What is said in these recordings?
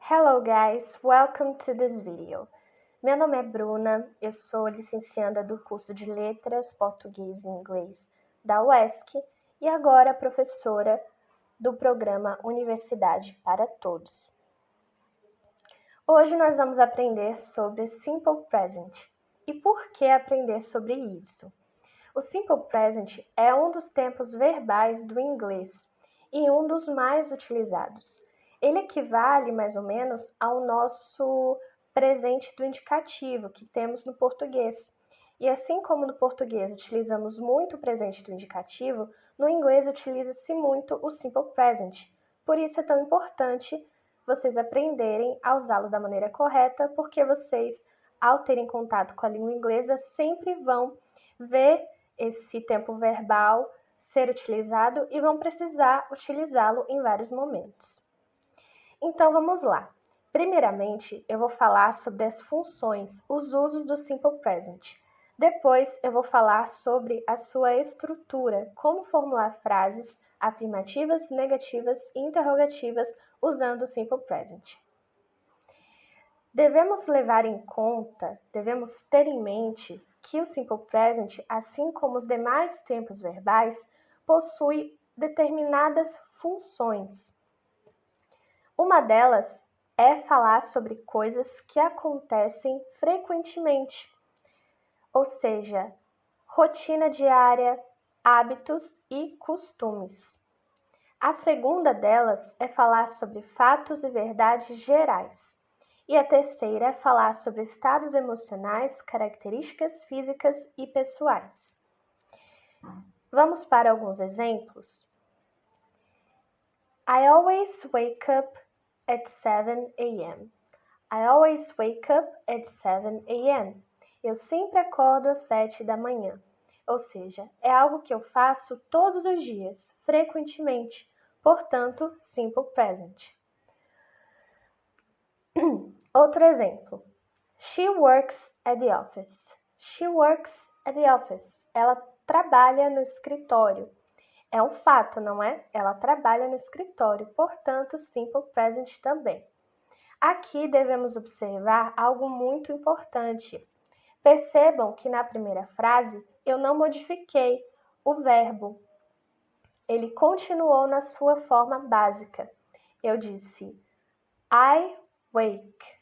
Hello guys, welcome to this video. Meu nome é Bruna, eu sou licencianda do curso de Letras, Português e Inglês da UESC e agora professora do programa Universidade para Todos. Hoje nós vamos aprender sobre Simple Present. E por que aprender sobre isso? O Simple Present é um dos tempos verbais do inglês e um dos mais utilizados. Ele equivale mais ou menos ao nosso presente do indicativo que temos no português. E assim como no português utilizamos muito o presente do indicativo, no inglês utiliza-se muito o Simple Present. Por isso é tão importante vocês aprenderem a usá-lo da maneira correta, porque vocês, ao terem contato com a língua inglesa, sempre vão ver esse tempo verbal ser utilizado e vão precisar utilizá-lo em vários momentos. Então, vamos lá. Primeiramente, eu vou falar sobre as funções, os usos do Simple Present. Depois, eu vou falar sobre a sua estrutura, como formular frases afirmativas, negativas e interrogativas usando o Simple Present. Devemos ter em mente que o Simple Present, assim como os demais tempos verbais, possui determinadas funções. Uma delas é falar sobre coisas que acontecem frequentemente, ou seja, rotina diária, hábitos e costumes. A segunda delas é falar sobre fatos e verdades gerais. E a terceira é falar sobre estados emocionais, características físicas e pessoais. Vamos para alguns exemplos? I always wake up at 7 a.m. I always wake up at 7 a.m. Eu sempre acordo às 7 da manhã. Ou seja, é algo que eu faço todos os dias, frequentemente. Portanto, Simple Present. Outro exemplo. She works at the office. She works at the office. Ela trabalha no escritório. É um fato, não é? Ela trabalha no escritório, portanto, Simple Present também. Aqui devemos observar algo muito importante. Percebam que na primeira frase eu não modifiquei o verbo. Ele continuou na sua forma básica. Eu disse I wake.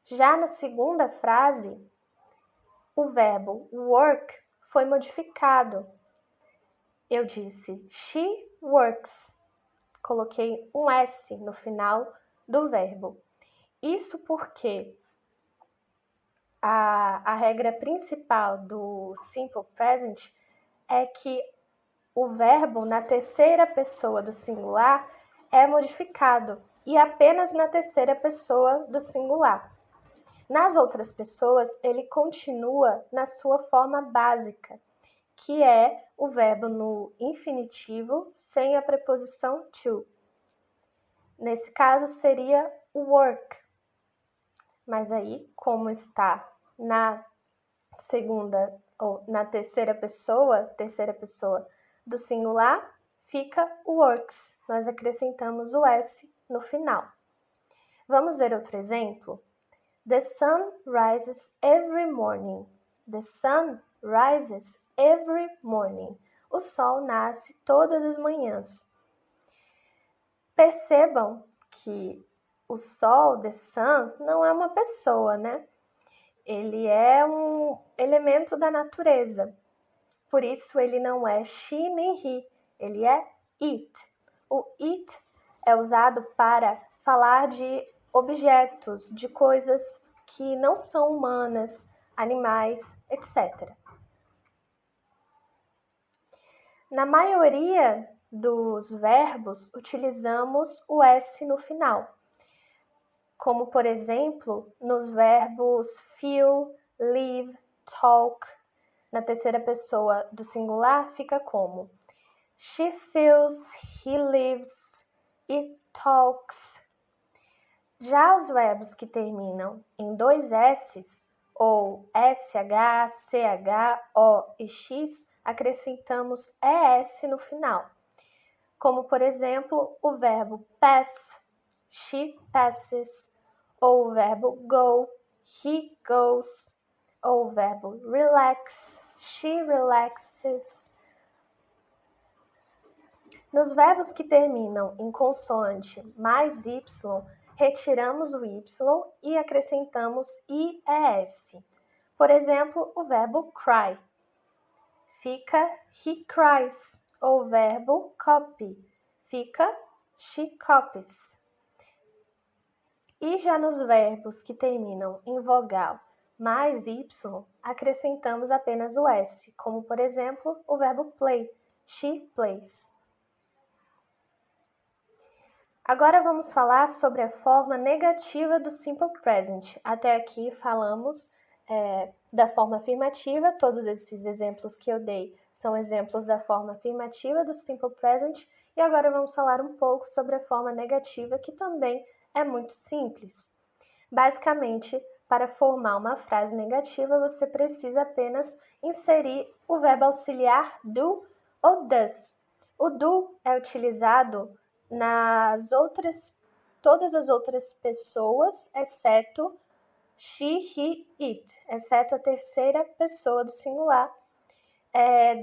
Já na segunda frase, o verbo work foi modificado. Eu disse she works. Coloquei um S no final do verbo. Isso porque a regra principal do Simple Present é que o verbo na terceira pessoa do singular é modificado e apenas na terceira pessoa do singular. Nas outras pessoas, ele continua na sua forma básica, que é o verbo no infinitivo sem a preposição to. Nesse caso, seria work. Mas aí, como está na segunda ou na terceira pessoa do singular, fica works. Nós acrescentamos o S no final. Vamos ver outro exemplo? The sun rises every morning. The sun rises every morning. O sol nasce todas as manhãs. Percebam que o sol, the sun, não é uma pessoa, né? Ele é um elemento da natureza. Por isso, ele não é she nem he, ele é it. O it é usado para falar de objetos, de coisas que não são humanas, animais, etc. Na maioria dos verbos, utilizamos o S no final, como, por exemplo, nos verbos feel, live, talk. Na terceira pessoa do singular fica como she feels, he lives, it talks. Já os verbos que terminam em dois S's, ou SH, CH, O e X, acrescentamos ES no final. Como, por exemplo, o verbo pass, she passes, ou o verbo go, he goes, ou o verbo relax, she relaxes. Nos verbos que terminam em consoante mais y, retiramos o y e acrescentamos ies. Por exemplo, o verbo cry. Fica he cries, ou o verbo copy. Fica she copies. E já nos verbos que terminam em vogal mais y, acrescentamos apenas o s, como por exemplo o verbo play. She plays. Agora vamos falar sobre a forma negativa do simple present. Até aqui falamos da forma afirmativa, todos esses exemplos que eu dei são exemplos da forma afirmativa do simple present, e agora vamos falar um pouco sobre a forma negativa, que também é muito simples. Basicamente, para formar uma frase negativa, você precisa apenas inserir o verbo auxiliar do ou does. O do é utilizado todas as outras pessoas, exceto she, he, it, exceto a terceira pessoa do singular.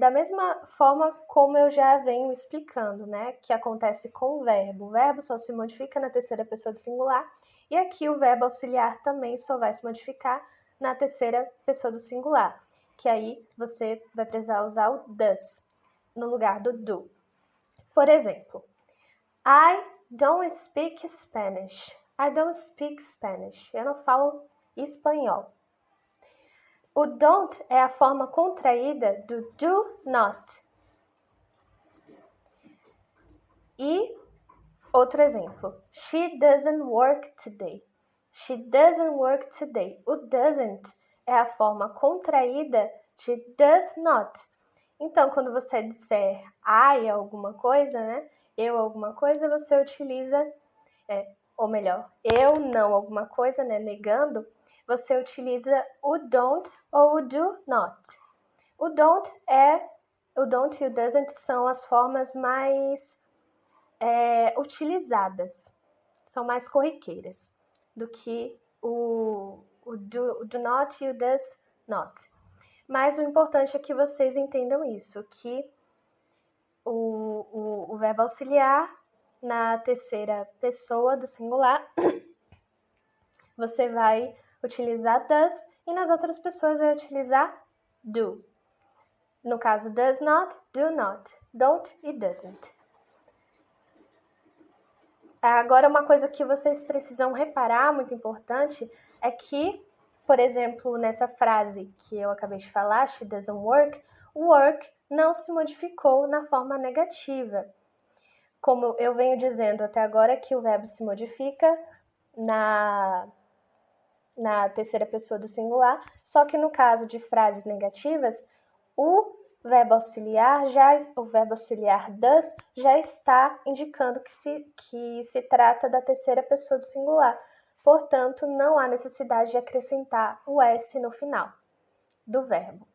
Da mesma forma como eu já venho explicando, né, que acontece com o verbo. O verbo só se modifica na terceira pessoa do singular, e aqui o verbo auxiliar também só vai se modificar na terceira pessoa do singular, que aí você vai precisar usar o does no lugar do do. Por exemplo, I don't speak Spanish. I don't speak Spanish. Eu não falo espanhol. O don't é a forma contraída do do not. E outro exemplo. She doesn't work today. She doesn't work today. O doesn't é a forma contraída de does not. Então, quando você disser I alguma coisa, né? Eu alguma coisa, você utiliza, ou melhor, eu não alguma coisa, né? Negando, você utiliza o don't ou o do not. O don't e o doesn't são as formas mais utilizadas, são mais corriqueiras do que o do not e o does not. Mas o importante é que vocês entendam isso, que o verbo auxiliar na terceira pessoa do singular, você vai utilizar does, e nas outras pessoas vai utilizar do. No caso, does not, do not, don't e doesn't. Agora, uma coisa que vocês precisam reparar, muito importante, é que, por exemplo, nessa frase que eu acabei de falar, she doesn't work, o work não se modificou na forma negativa. Como eu venho dizendo até agora, que o verbo se modifica na terceira pessoa do singular, só que no caso de frases negativas, o verbo auxiliar does já está indicando que se trata da terceira pessoa do singular. Portanto, não há necessidade de acrescentar o S no final do verbo.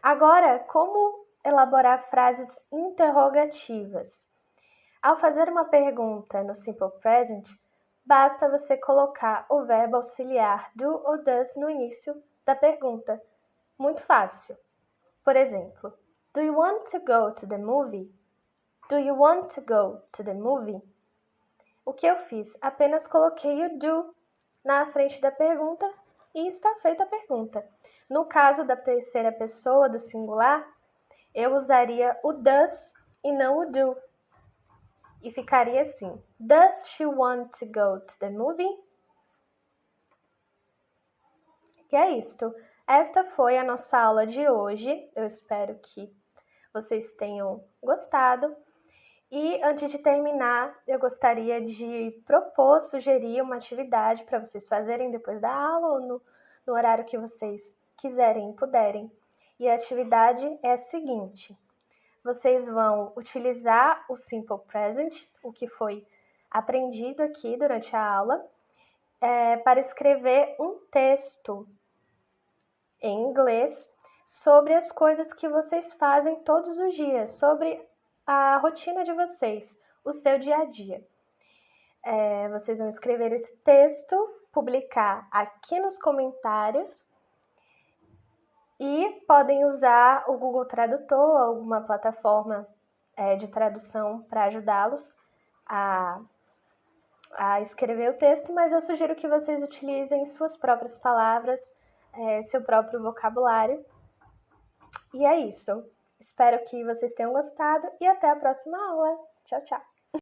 Agora, como elaborar frases interrogativas? Ao fazer uma pergunta no simple present, basta você colocar o verbo auxiliar do ou does no início da pergunta. Muito fácil. Por exemplo, do you want to go to the movie? Do you want to go to the movie? O que eu fiz? Apenas coloquei o do na frente da pergunta e está feita a pergunta. No caso da terceira pessoa do singular, eu usaria o does e não o do. E ficaria assim: Does she want to go to the movie? E é isto. Esta foi a nossa aula de hoje. Eu espero que vocês tenham gostado. E antes de terminar, eu gostaria de sugerir uma atividade para vocês fazerem depois da aula ou no horário que vocês quiserem e puderem. E a atividade é a seguinte: vocês vão utilizar o simple present, o que foi aprendido aqui durante a aula, para escrever um texto em inglês sobre as coisas que vocês fazem todos os dias, sobre a rotina de vocês, o seu dia a dia. vocês vão escrever esse texto, publicar aqui nos comentários e podem usar o Google Tradutor, alguma plataforma de tradução para ajudá-los a escrever o texto, mas eu sugiro que vocês utilizem suas próprias palavras, seu próprio vocabulário. E é isso. Espero que vocês tenham gostado e até a próxima aula. Tchau, tchau!